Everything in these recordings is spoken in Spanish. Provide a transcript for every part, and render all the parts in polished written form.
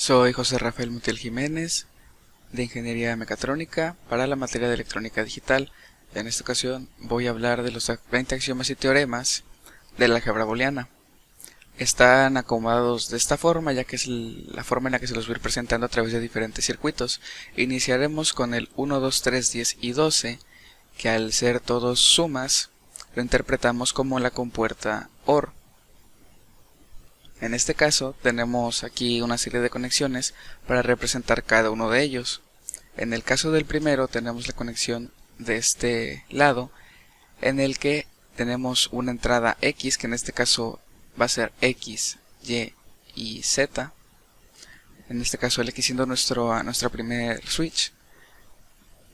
Soy José Rafael Montiel Jiménez, de Ingeniería Mecatrónica, para la materia de Electrónica Digital. En esta ocasión voy a hablar de los 20 axiomas y teoremas de la álgebra booleana. Están acomodados de esta forma, ya que es la forma en la que se los voy a ir presentando a través de diferentes circuitos. Iniciaremos con el 1, 2, 3, 10 y 12, que al ser todos sumas, lo interpretamos como la compuerta OR. En este caso tenemos aquí una serie de conexiones para representar cada uno de ellos. En el caso del primero tenemos la conexión de este lado, en el que tenemos una entrada X, que en este caso va a ser X, Y y Z. En este caso el X siendo nuestro primer switch.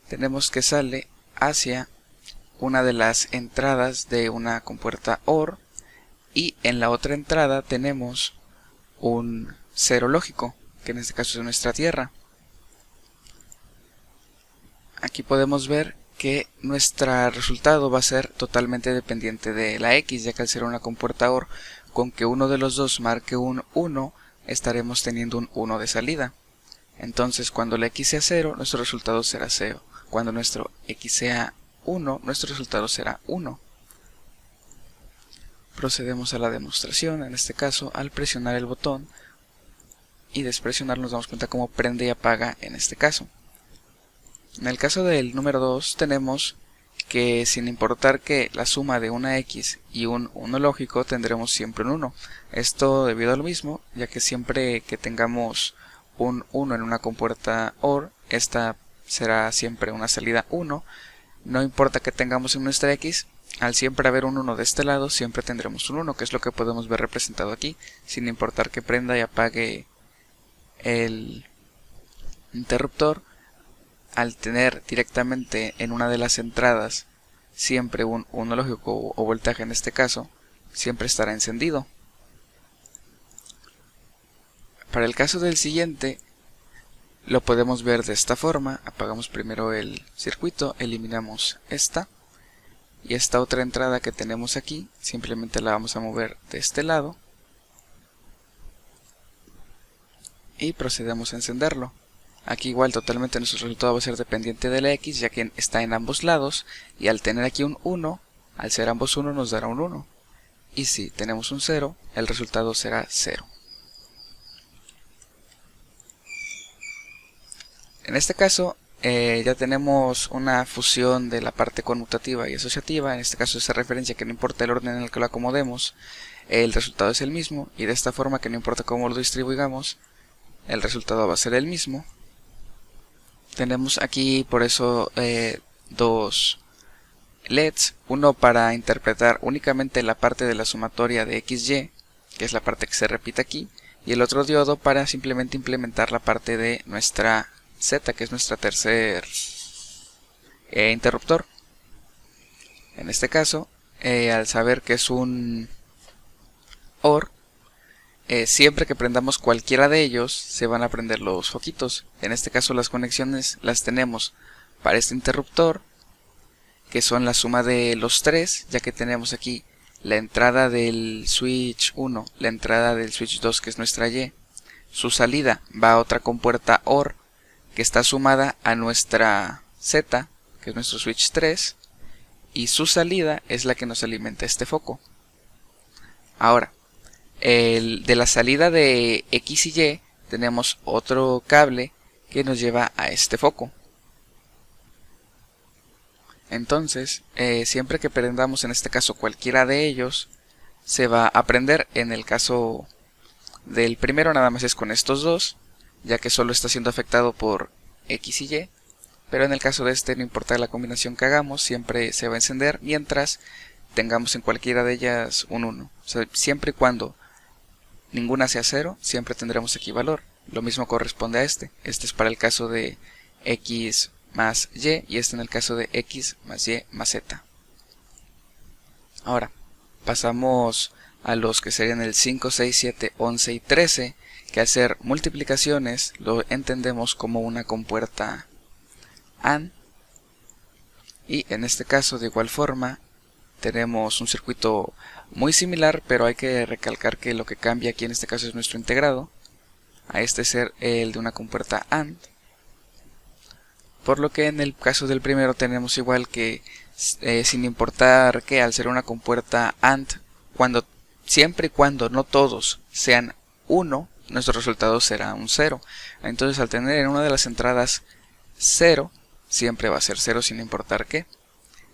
Tenemos que sale hacia una de las entradas de una compuerta OR, y en la otra entrada tenemos un cero lógico, que en este caso es nuestra tierra. Aquí podemos ver que nuestro resultado va a ser totalmente dependiente de la X, ya que al ser una compuerta OR, con que uno de los dos marque un 1, estaremos teniendo un 1 de salida. Entonces cuando la X sea 0, nuestro resultado será 0. Cuando nuestro X sea 1, nuestro resultado será 1. Procedemos a la demostración, en este caso al presionar el botón, y despresionar nos damos cuenta cómo prende y apaga en este caso. En el caso del número 2 tenemos que sin importar que la suma de una X y un 1 lógico tendremos siempre un 1. Esto debido a lo mismo, ya que siempre que tengamos un 1 en una compuerta OR, esta será siempre una salida 1. No importa que tengamos en nuestra X, al siempre haber un 1 de este lado, siempre tendremos un 1, que es lo que podemos ver representado aquí, sin importar que prenda y apague el interruptor. Al tener directamente en una de las entradas siempre un 1 lógico o voltaje en este caso, siempre estará encendido. Para el caso del siguiente, lo podemos ver de esta forma. Apagamos primero el circuito, eliminamos esta. Y esta otra entrada que tenemos aquí, simplemente la vamos a mover de este lado. Y procedemos a encenderlo. Aquí igual totalmente nuestro resultado va a ser dependiente de la X, ya que está en ambos lados. Y al tener aquí un 1, al ser ambos 1 nos dará un 1. Y si tenemos un 0, el resultado será 0. En este caso ya tenemos una fusión de la parte conmutativa y asociativa. En este caso esa referencia que no importa el orden en el que lo acomodemos, el resultado es el mismo, y de esta forma que no importa cómo lo distribuyamos, el resultado va a ser el mismo. Tenemos aquí por eso dos LEDs, uno para interpretar únicamente la parte de la sumatoria de XY, que es la parte que se repite aquí, y el otro diodo para simplemente implementar la parte de nuestra Z, que es nuestra tercer interruptor. En este caso, al saber que es un OR, siempre que prendamos cualquiera de ellos, se van a prender los foquitos. En este caso las conexiones las tenemos para este interruptor, que son la suma de los tres, ya que tenemos aquí la entrada del switch 1, la entrada del switch 2, que es nuestra Y. Su salida va a otra compuerta OR, que está sumada a nuestra Z, que es nuestro switch 3, y su salida es la que nos alimenta este foco. Ahora, de la salida de X y Y tenemos otro cable que nos lleva a este foco. Entonces, siempre que prendamos en este caso cualquiera de ellos, se va a prender. En el caso del primero nada más es con estos dos, ya que solo está siendo afectado por X y Y, pero en el caso de este no importa la combinación que hagamos, siempre se va a encender mientras tengamos en cualquiera de ellas un 1. O sea, siempre y cuando ninguna sea 0, siempre tendremos aquí valor. Lo mismo corresponde a este. Este es para el caso de X más Y, y este en el caso de X más Y más Z. Ahora, pasamos a los que serían el 5, 6, 7, 11 y 13, que al hacer multiplicaciones lo entendemos como una compuerta AND, y en este caso de igual forma tenemos un circuito muy similar, pero hay que recalcar que lo que cambia aquí en este caso es nuestro integrado. a este ser el de una compuerta AND. Por lo que en el caso del primero tenemos igual que sin importar que al ser una compuerta AND, siempre y cuando no todos sean 1, nuestro resultado será un 0. Entonces al tener en una de las entradas 0, siempre va a ser 0 sin importar qué.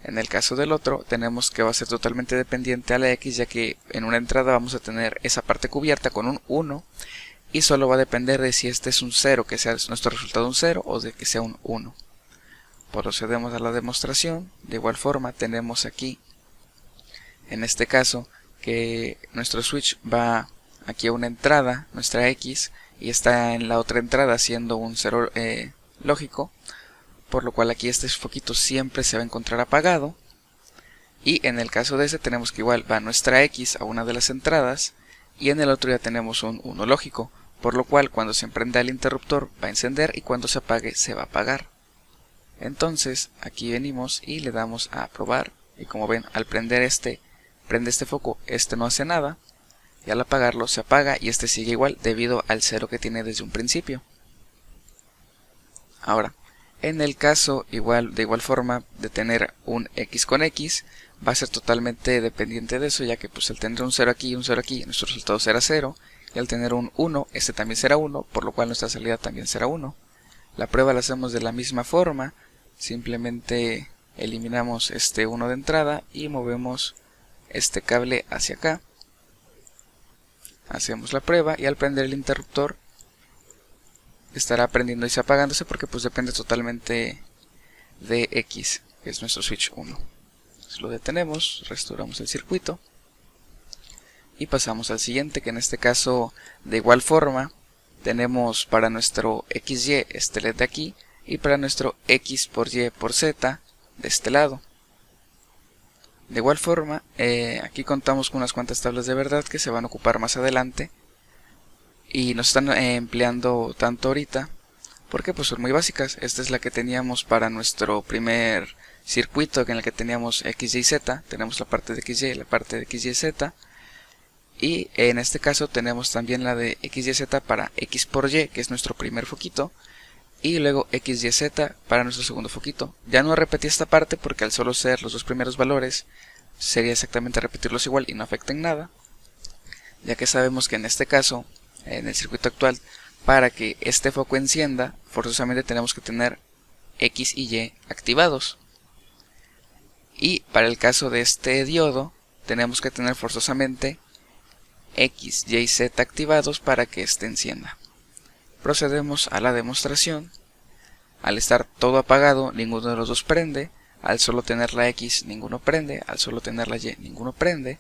En el caso del otro tenemos que va a ser totalmente dependiente a la X, ya que en una entrada vamos a tener esa parte cubierta con un 1 y solo va a depender de si este es un 0, que sea nuestro resultado un 0, o de que sea un 1. Procedemos a la demostración. De igual forma tenemos aquí, en este caso, que nuestro switch va aquí a una entrada, nuestra X, y está en la otra entrada siendo un 0 lógico, por lo cual aquí este foquito siempre se va a encontrar apagado. Y en el caso de este tenemos que igual va nuestra X a una de las entradas, y en el otro ya tenemos un 1 lógico, por lo cual cuando se prenda el interruptor va a encender y cuando se apague se va a apagar. Entonces aquí venimos y le damos a probar, y como ven, al prende este foco, este no hace nada, y al apagarlo se apaga y este sigue igual debido al 0 que tiene desde un principio. Ahora, en el caso de igual forma de tener un X con X, va a ser totalmente dependiente de eso, ya que pues al tener un 0 aquí y un 0 aquí, nuestro resultado será 0, y al tener un 1, este también será 1, por lo cual nuestra salida también será 1. La prueba la hacemos de la misma forma, simplemente eliminamos este 1 de entrada y movemos este cable hacia acá. Hacemos la prueba y al prender el interruptor estará prendiendo y apagándose porque pues depende totalmente de X, que es nuestro switch 1. Entonces lo detenemos, restauramos el circuito y pasamos al siguiente, que en este caso de igual forma tenemos para nuestro XY este LED de aquí y para nuestro X por Y por Z de este lado. De igual forma, aquí contamos con unas cuantas tablas de verdad que se van a ocupar más adelante y nos están empleando tanto ahorita porque pues son muy básicas. Esta es la que teníamos para nuestro primer circuito, en el que teníamos X, Y, Z. Tenemos la parte de XY y la parte de XY, Z. Y en este caso tenemos también la de XYZ para X por Y, que es nuestro primer foquito, y luego XYZ para nuestro segundo foquito. Ya no repetí esta parte porque al solo ser los dos primeros valores sería exactamente repetirlos igual y no afecta en nada, ya que sabemos que en este caso, en el circuito actual, para que este foco encienda, forzosamente tenemos que tener X y Y activados. Y para el caso de este diodo, tenemos que tener forzosamente X, Y, Z activados para que este encienda. Procedemos a la demostración. Al estar todo apagado, ninguno de los dos prende. Al solo tener la X, ninguno prende. Al solo tener la Y, ninguno prende.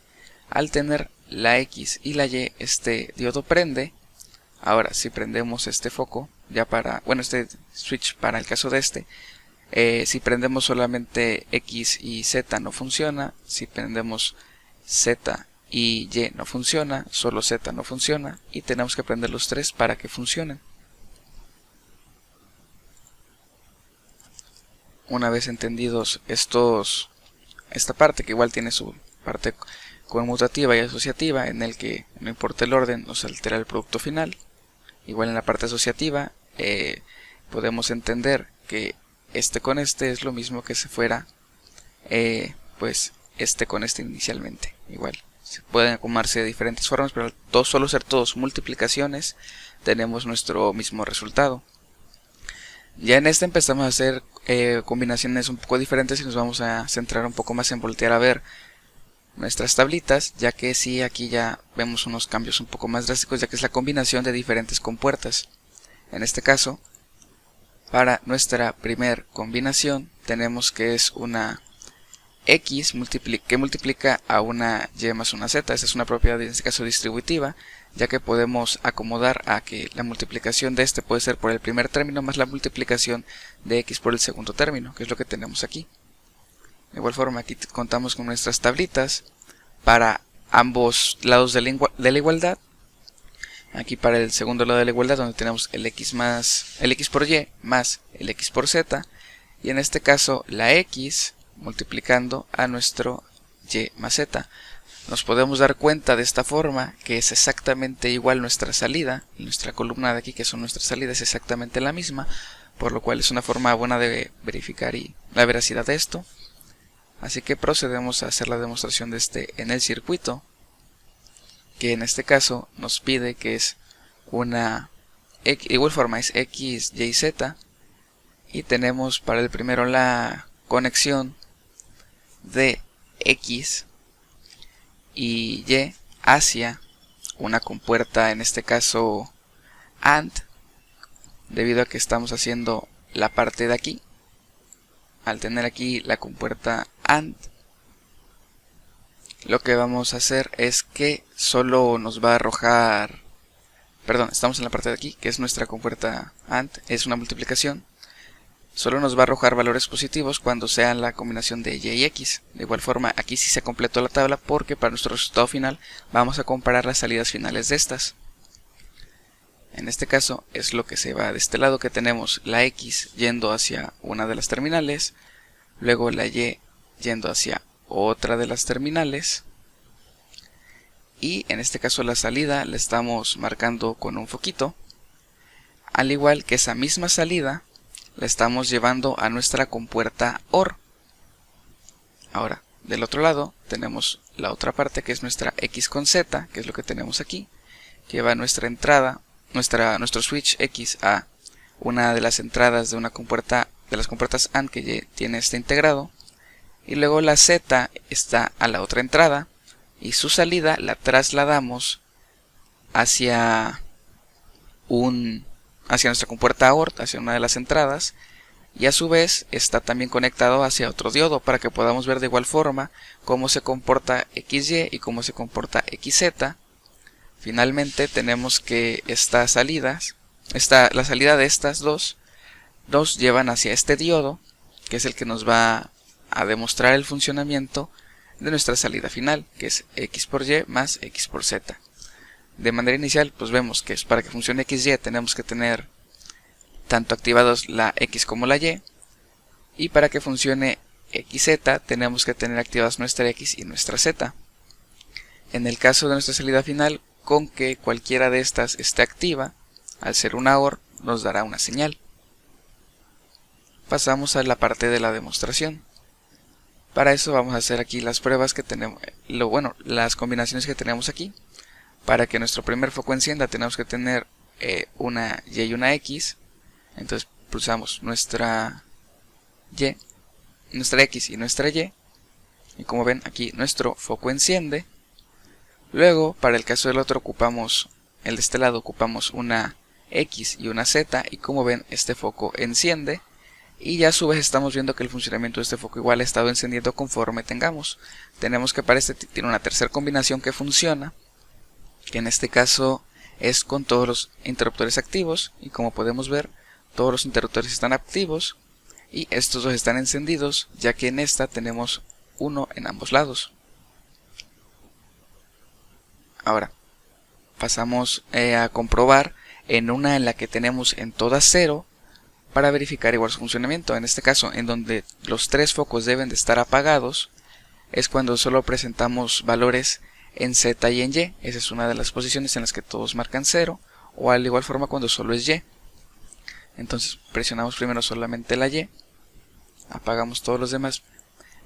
Al tener la X y la Y, este diodo prende. Ahora, si prendemos este foco, este switch para el caso de este, si prendemos solamente X y Z no funciona. Si prendemos Z y Y no funciona, solo Z no funciona, y tenemos que prender los tres para que funcionen. Una vez entendidos esta parte, que igual tiene su parte conmutativa y asociativa, en el que no importa el orden, nos altera el producto final. Igual en la parte asociativa podemos entender que este con este es lo mismo que si fuera pues este con este inicialmente. Igual se pueden acomodarse de diferentes formas, pero al solo ser todos multiplicaciones tenemos nuestro mismo resultado. Ya en este empezamos a hacer combinaciones un poco diferentes y nos vamos a centrar un poco más en voltear a ver nuestras tablitas, ya que sí, aquí ya vemos unos cambios un poco más drásticos, ya que es la combinación de diferentes compuertas. En este caso, para nuestra primer combinación tenemos que es una X que multiplica a una Y más una Z. Esta es una propiedad en este caso distributiva, ya que podemos acomodar a que la multiplicación de este puede ser por el primer término más la multiplicación de X por el segundo término, que es lo que tenemos aquí. De igual forma, aquí contamos con nuestras tablitas para ambos lados de la igualdad. Aquí para el segundo lado de la igualdad, donde tenemos el X por Y más el X por Z, y en este caso la X multiplicando a nuestro Y más Z. nos podemos dar cuenta de esta forma que es exactamente igual nuestra salida, y nuestra columna de aquí que son nuestras salidas es exactamente la misma, por lo cual es una forma buena de verificar la veracidad de esto. Así que procedemos a hacer la demostración de este en el circuito, que en este caso nos pide que es una igual forma es X, Y, Z, y tenemos para el primero la conexión de X y Y hacia una compuerta, en este caso AND, debido a que estamos haciendo la parte de aquí. Al tener aquí la compuerta AND, lo que vamos a hacer es que solo nos va a arrojar, perdón, estamos en la parte de aquí, que es nuestra compuerta AND, es una multiplicación. Solo nos va a arrojar valores positivos cuando sean la combinación de Y y X. De igual forma, aquí sí se completó la tabla porque para nuestro resultado final vamos a comparar las salidas finales de estas. En este caso es lo que se va de este lado, que tenemos la X yendo hacia una de las terminales, luego la Y yendo hacia otra de las terminales, y en este caso la salida la estamos marcando con un foquito, al igual que esa misma salida la estamos llevando a nuestra compuerta OR. Ahora, del otro lado tenemos la otra parte que es nuestra X con Z, que es lo que tenemos aquí, que lleva nuestra entrada, nuestro switch X a una de las entradas de una compuerta, de las compuertas AND que tiene este integrado, y luego la Z está a la otra entrada y su salida la trasladamos hacia nuestra compuerta OR, hacia una de las entradas, y a su vez está también conectado hacia otro diodo para que podamos ver de igual forma cómo se comporta XY y cómo se comporta XZ. Finalmente tenemos que la salida de estas dos nos llevan hacia este diodo, que es el que nos va a demostrar el funcionamiento de nuestra salida final, que es X por Y más X por Z. De manera inicial, pues vemos que para que funcione XY tenemos que tener tanto activados la X como la Y, y para que funcione XZ tenemos que tener activadas nuestra X y nuestra Z. En el caso de nuestra salida final, con que cualquiera de estas esté activa, al ser una OR nos dará una señal. Pasamos a la parte de la demostración. Para eso vamos a hacer aquí las pruebas que tenemos, las combinaciones que tenemos aquí. Para que nuestro primer foco encienda tenemos que tener una Y y una X. Entonces pulsamos nuestra X y nuestra Y. Y como ven aquí nuestro foco enciende. Luego para el caso del otro ocupamos, el de este lado ocupamos una X y una Z. Y como ven este foco enciende. Y ya a su vez estamos viendo que el funcionamiento de este foco igual ha estado encendiendo conforme tengamos. Tenemos que para este tiene una tercera combinación que funciona, que en este caso es con todos los interruptores activos, y como podemos ver todos los interruptores están activos y estos dos están encendidos, ya que en esta tenemos uno en ambos lados. Ahora pasamos a comprobar en una en la que tenemos en todas 0 para verificar igual su funcionamiento. En este caso, en donde los tres focos deben de estar apagados, es cuando solo presentamos valores en Z y en Y. Esa es una de las posiciones en las que todos marcan 0, o al igual forma cuando solo es Y. Entonces presionamos primero solamente la Y, apagamos todos los demás,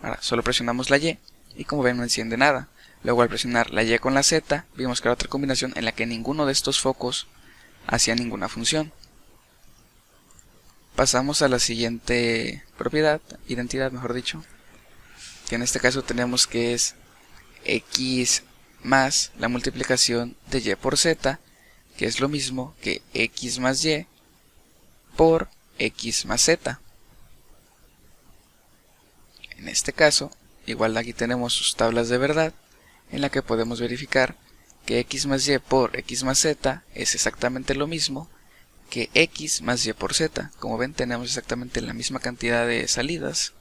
ahora solo presionamos la Y, y como ven no enciende nada. Luego al presionar la Y con la Z, vimos que era otra combinación en la que ninguno de estos focos hacía ninguna función. Pasamos a la siguiente identidad mejor dicho, que en este caso tenemos que es X más la multiplicación de Y por Z, que es lo mismo que X más Y por X más Z. En este caso, igual aquí tenemos sus tablas de verdad, en la que podemos verificar que X más Y por X más Z es exactamente lo mismo que X más Y por Z. Como ven, tenemos exactamente la misma cantidad de salidas.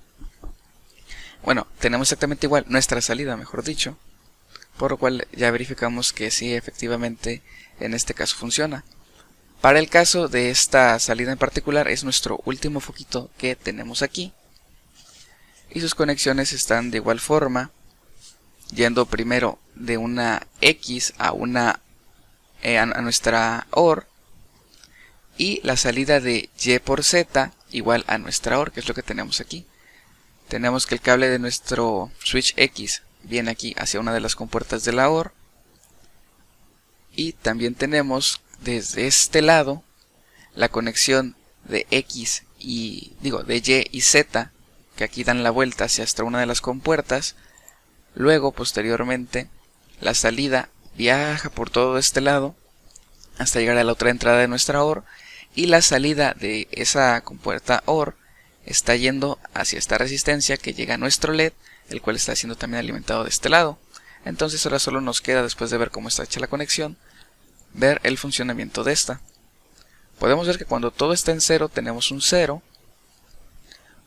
Bueno, tenemos exactamente igual nuestra salida, mejor dicho, por lo cual ya verificamos que sí, efectivamente, en este caso funciona. Para el caso de esta salida en particular, es nuestro último foquito que tenemos aquí, y sus conexiones están de igual forma, yendo primero de una X a a nuestra OR, y la salida de Y por Z igual a nuestra OR, que es lo que tenemos aquí. Tenemos que el cable de nuestro switch X viene aquí hacia una de las compuertas de la OR, y también tenemos desde este lado la conexión de X de Y y Z, que aquí dan la vuelta hacia hasta una de las compuertas. Luego, posteriormente, la salida viaja por todo este lado hasta llegar a la otra entrada de nuestra OR, y la salida de esa compuerta OR está yendo hacia esta resistencia que llega a nuestro LED, el cual está siendo también alimentado de este lado. Entonces ahora solo nos queda, después de ver cómo está hecha la conexión, ver el funcionamiento de esta. Podemos ver que cuando todo está en 0 tenemos un 0.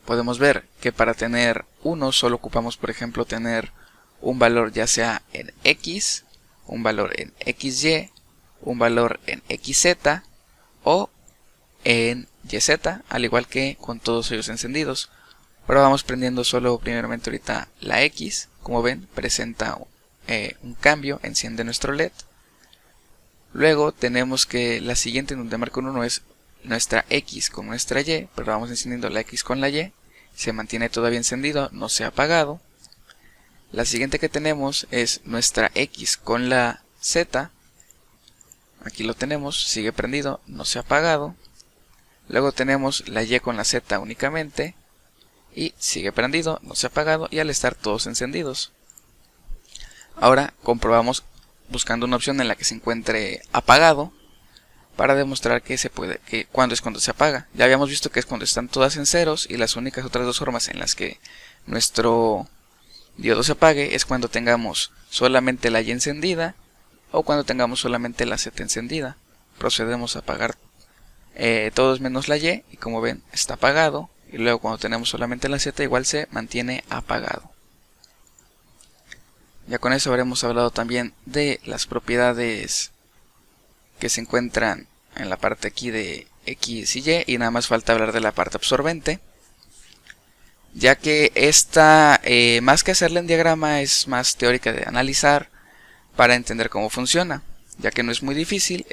Podemos ver que para tener 1 solo ocupamos, por ejemplo, tener un valor ya sea en X, un valor en XY, un valor en XZ o en YZ, al igual que con todos ellos encendidos. Ahora vamos prendiendo solo primeramente ahorita la X. Como ven, presenta un cambio, enciende nuestro LED. Luego tenemos que la siguiente en donde marca un 1 es nuestra X con nuestra Y, pero vamos encendiendo la X con la Y, se mantiene todavía encendido, no se ha apagado. La siguiente que tenemos es nuestra X con la Z, aquí lo tenemos, sigue prendido, no se ha apagado. Luego tenemos la Y con la Z únicamente, y sigue prendido, no se ha apagado, y al estar todos encendidos. Ahora comprobamos buscando una opción en la que se encuentre apagado, para demostrar que cuando es cuando se apaga. Ya habíamos visto que es cuando están todas en ceros, y las únicas otras dos formas en las que nuestro diodo se apague es cuando tengamos solamente la Y encendida o cuando tengamos solamente la Z encendida. Procedemos a apagar todos menos la Y, y como ven está apagado, y luego cuando tenemos solamente la Z igual se mantiene apagado. Ya con eso habremos hablado también de las propiedades que se encuentran en la parte aquí de X y Y, y nada más falta hablar de la parte absorbente, ya que esta, más que hacerla en diagrama, es más teórica de analizar para entender cómo funciona, ya que no es muy difícil.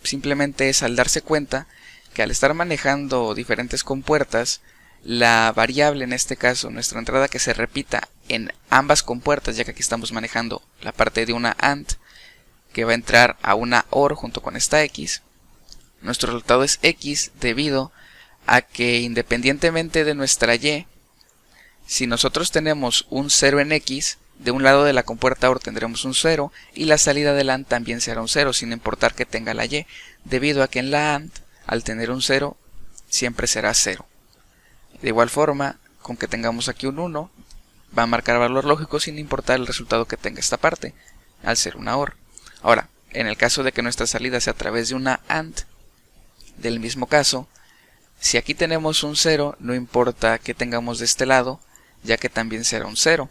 Simplemente es al darse cuenta que al estar manejando diferentes compuertas, la variable, en este caso nuestra entrada, que se repita en ambas compuertas, ya que aquí estamos manejando la parte de una AND que va a entrar a una OR junto con esta X, nuestro resultado es X debido a que independientemente de nuestra Y, si nosotros tenemos un 0 en X, de un lado de la compuerta OR tendremos un 0 y la salida de la AND también será un 0, sin importar que tenga la Y, debido a que en la AND, al tener un 0, siempre será 0. De igual forma, con que tengamos aquí un 1, va a marcar valor lógico sin importar el resultado que tenga esta parte, al ser una OR. Ahora, en el caso de que nuestra salida sea a través de una AND, del mismo caso, si aquí tenemos un 0, no importa que tengamos de este lado, ya que también será un 0.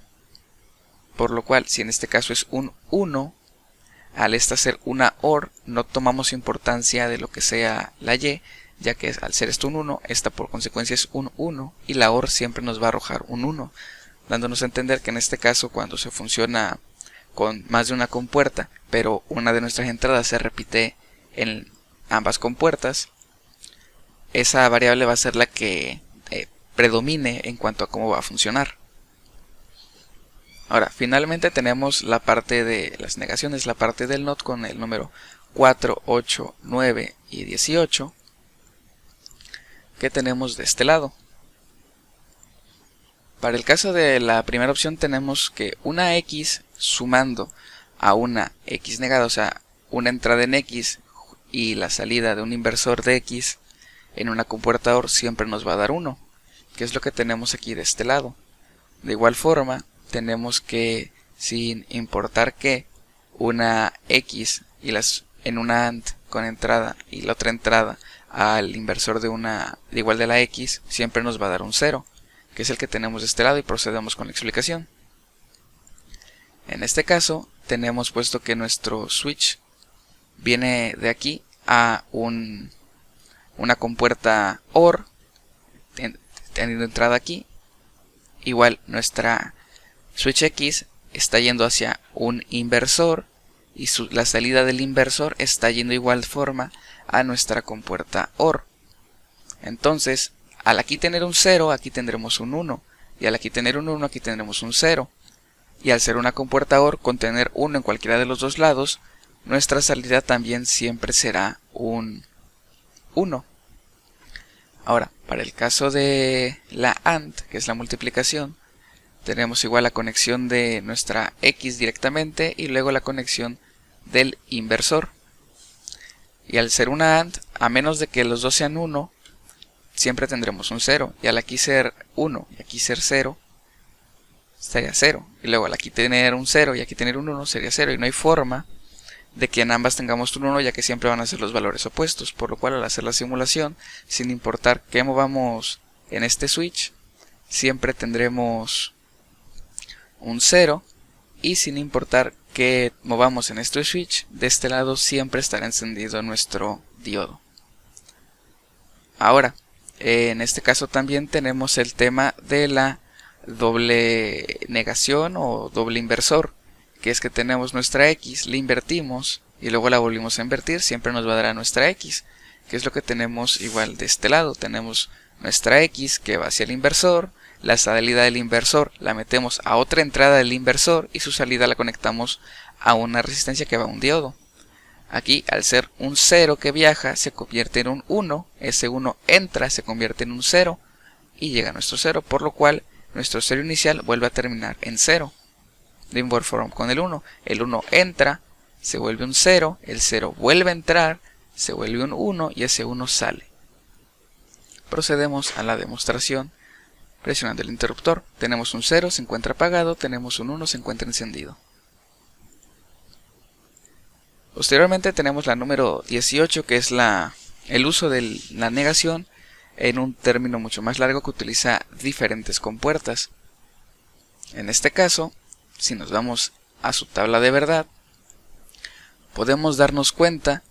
Por lo cual, si en este caso es un 1, al esta ser una OR, no tomamos importancia de lo que sea la Y, ya que al ser esto un 1, esta por consecuencia es un 1, y la OR siempre nos va a arrojar un 1, dándonos a entender que en este caso, cuando se funciona con más de una compuerta, pero una de nuestras entradas se repite en ambas compuertas, esa variable va a ser la que predomine en cuanto a cómo va a funcionar. Ahora, finalmente tenemos la parte de las negaciones, la parte del NOT con el número 4, 8, 9 y 18 que tenemos de este lado. Para el caso de la primera opción tenemos que una X sumando a una X negada, o sea, una entrada en X y la salida de un inversor de X en una compuerta OR siempre nos va a dar 1, que es lo que tenemos aquí de este lado. De igual forma, tenemos que, sin importar que una X y en una AND con entrada y la otra entrada al inversor de igual de la X, siempre nos va a dar un 0, que es el que tenemos de este lado, y procedemos con la explicación. En este caso, tenemos puesto que nuestro switch viene de aquí a una compuerta OR, teniendo entrada aquí. Igual nuestra switch X está yendo hacia un inversor y la salida del inversor está yendo de igual forma a nuestra compuerta OR. Entonces, al aquí tener un 0, aquí tendremos un 1. Y al aquí tener un 1, aquí tendremos un 0. Y al ser una compuerta OR con tener 1 en cualquiera de los dos lados, nuestra salida también siempre será un 1. Ahora, para el caso de la AND, que es la multiplicación, tenemos igual la conexión de nuestra X directamente y luego la conexión del inversor. Y al ser una AND, a menos de que los dos sean 1, siempre tendremos un 0. Y al aquí ser 1 y aquí ser 0, sería 0. Y luego al aquí tener un 0 y aquí tener un 1 sería 0. Y no hay forma de que en ambas tengamos un 1, ya que siempre van a ser los valores opuestos. Por lo cual al hacer la simulación, sin importar qué movamos en este switch, siempre tendremos un 0. Y sin importar que movamos en este switch, de este lado siempre estará encendido nuestro diodo. Ahora, en este caso también tenemos el tema de la doble negación o doble inversor, que es que tenemos nuestra X, la invertimos y luego la volvimos a invertir, siempre nos va a dar a nuestra X, que es lo que tenemos igual de este lado. Tenemos nuestra X que va hacia el inversor, la salida del inversor la metemos a otra entrada del inversor y su salida la conectamos a una resistencia que va a un diodo. Aquí, al ser un 0 que viaja, se convierte en un 1, ese 1 entra, se convierte en un 0 y llega a nuestro 0, por lo cual nuestro 0 inicial vuelve a terminar en 0. De igual forma con el 1 entra, se vuelve un 0, el 0 vuelve a entrar, se vuelve un 1 y ese 1 sale. Procedemos a la demostración presionando el interruptor. Tenemos un 0, se encuentra apagado, tenemos un 1, se encuentra encendido. Posteriormente tenemos la número 18, que es el uso de la negación en un término mucho más largo que utiliza diferentes compuertas. En este caso, si nos vamos a su tabla de verdad, podemos darnos cuenta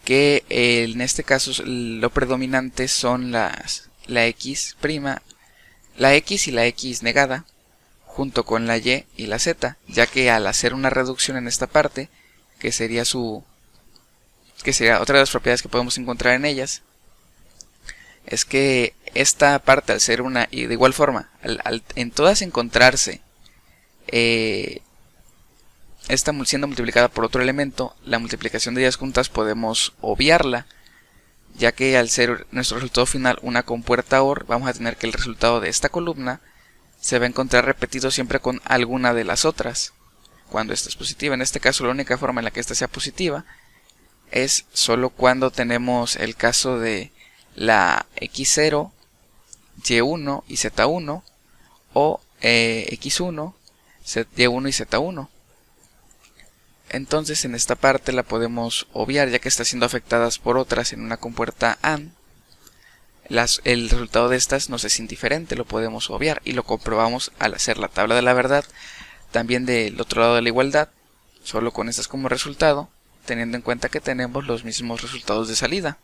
que en este caso lo predominante son la X', la X y la X negada, junto con la Y y la Z, ya que al hacer una reducción en esta parte, que sería otra de las propiedades que podemos encontrar en ellas, es que esta parte, al ser una, y de igual forma, en todas encontrarse esta siendo multiplicada por otro elemento, la multiplicación de ellas juntas podemos obviarla, ya que al ser nuestro resultado final una compuerta OR, vamos a tener que el resultado de esta columna se va a encontrar repetido siempre con alguna de las otras, cuando esta es positiva. En este caso, la única forma en la que esta sea positiva es solo cuando tenemos el caso de la X0, Y1 y Z1, o X1, Y1 y Z1. Entonces en esta parte la podemos obviar, ya que está siendo afectadas por otras en una compuerta AND. El resultado de estas nos es indiferente, lo podemos obviar y lo comprobamos al hacer la tabla de la verdad también del otro lado de la igualdad, solo con estas como resultado, teniendo en cuenta que tenemos los mismos resultados de salida.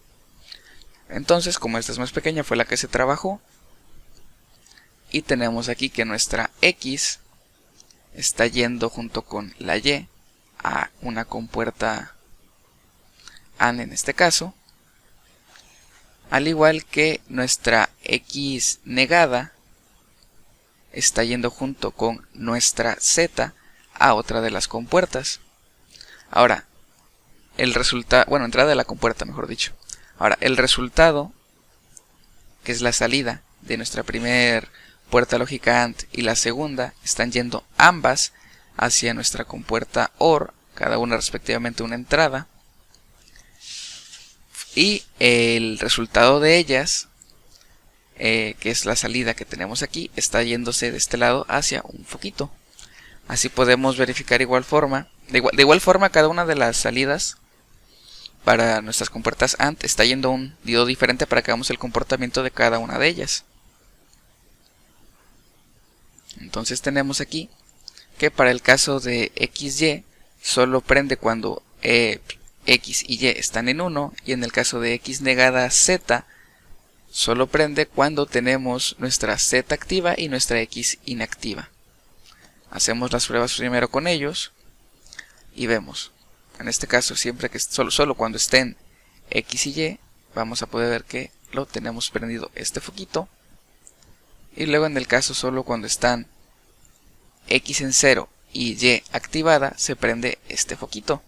Entonces, como esta es más pequeña, fue la que se trabajó, y tenemos aquí que nuestra X está yendo junto con la Y a una compuerta AND en este caso, al igual que nuestra X negada está yendo junto con nuestra Z a otra de las compuertas. Ahora, el resultado, bueno, entrada de la compuerta, mejor dicho. Ahora, el resultado, que es la salida de nuestra primer puerta lógica AND y la segunda, están yendo ambas hacia nuestra compuerta OR, cada una respectivamente una entrada. Y el resultado de ellas, que es la salida que tenemos aquí, está yéndose de este lado hacia un foquito. Así podemos verificar de igual forma cada una de las salidas para nuestras compuertas AND está yendo a un diodo diferente para que veamos el comportamiento de cada una de ellas. Entonces tenemos aquí que para el caso de XY solo prende cuando X y Y están en 1, y en el caso de X negada Z solo prende cuando tenemos nuestra Z activa y nuestra X inactiva. Hacemos las pruebas primero con ellos y vemos. En este caso, siempre que solo cuando estén X y Y, vamos a poder ver que lo tenemos prendido este foquito. Y luego en el caso solo cuando están X en 0 y Y activada, se prende este foquito.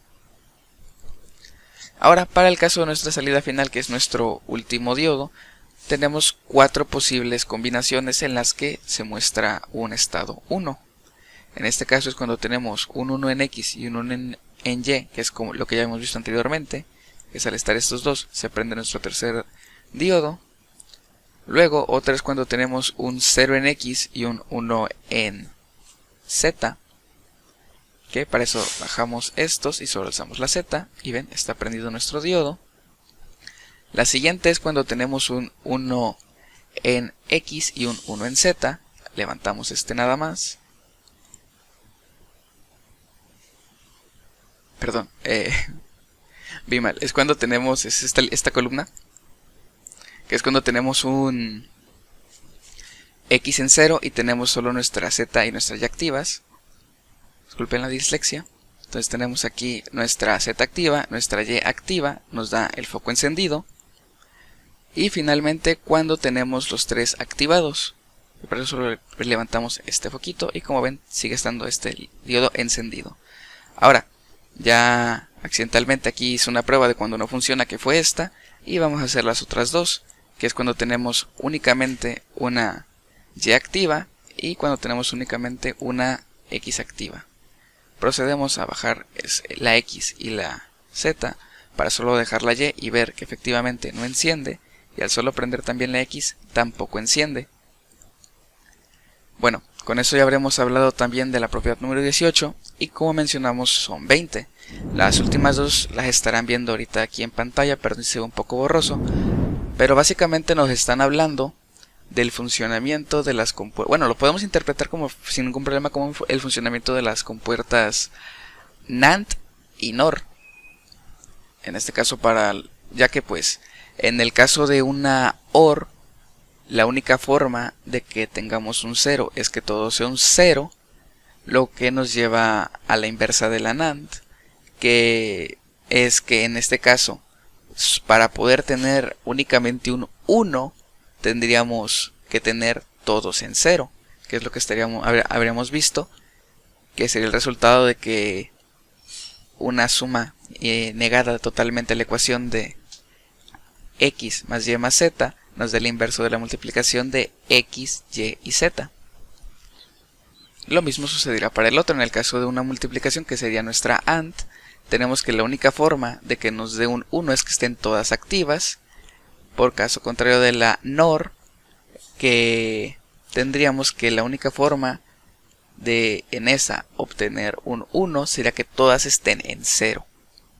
Ahora, para el caso de nuestra salida final, que es nuestro último diodo, tenemos 4 posibles combinaciones en las que se muestra un estado 1. En este caso es cuando tenemos un 1 en X y un 1 en Y, que es como lo que ya hemos visto anteriormente, que es al estar estos dos, se prende nuestro tercer diodo. Luego, otra es cuando tenemos un 0 en X y un 1 en Z, que para eso bajamos estos y solo alzamos la Z, y ven, está prendido nuestro diodo. La siguiente es cuando tenemos un 1 en X y un 1 en Z, levantamos este nada más. Perdón, vi mal, es cuando tenemos esta columna, que es cuando tenemos un X en 0 y tenemos solo nuestra Z y nuestra Y activas. Disculpen la dislexia. Entonces tenemos aquí nuestra Z activa, nuestra Y activa, nos da el foco encendido. Y finalmente cuando tenemos los 3 activados. Y por eso solo levantamos este foquito y como ven sigue estando este diodo encendido. Ahora, ya accidentalmente aquí hice una prueba de cuando no funciona, que fue esta. Y vamos a hacer las otras dos, que es cuando tenemos únicamente una Y activa y cuando tenemos únicamente una X activa. Procedemos a bajar la X y la Z para solo dejar la Y ver que efectivamente no enciende, y al solo prender también la X tampoco enciende. Bueno, con eso ya habremos hablado también de la propiedad número 18 y como mencionamos son 20. Las últimas dos las estarán viendo ahorita aquí en pantalla, perdón si se ve un poco borroso, pero básicamente nos están hablando del funcionamiento de las compuertas. Bueno, lo podemos interpretar como sin ningún problema como el funcionamiento de las compuertas NAND y NOR. En este caso ya que pues en el caso de una OR, la única forma de que tengamos un 0 es que todo sea un 0, lo que nos lleva a la inversa de la NAND, que es que en este caso, para poder tener únicamente un 1, tendríamos que tener todos en 0, que es lo que habríamos visto, que sería el resultado de que una suma negada totalmente a la ecuación de X más Y más Z nos da el inverso de la multiplicación de X, Y y Z. Lo mismo sucederá para el otro. En el caso de una multiplicación, que sería nuestra AND, tenemos que la única forma de que nos dé un 1 es que estén todas activas. Por caso contrario de la NOR, que tendríamos que la única forma de en esa obtener un 1 sería que todas estén en 0.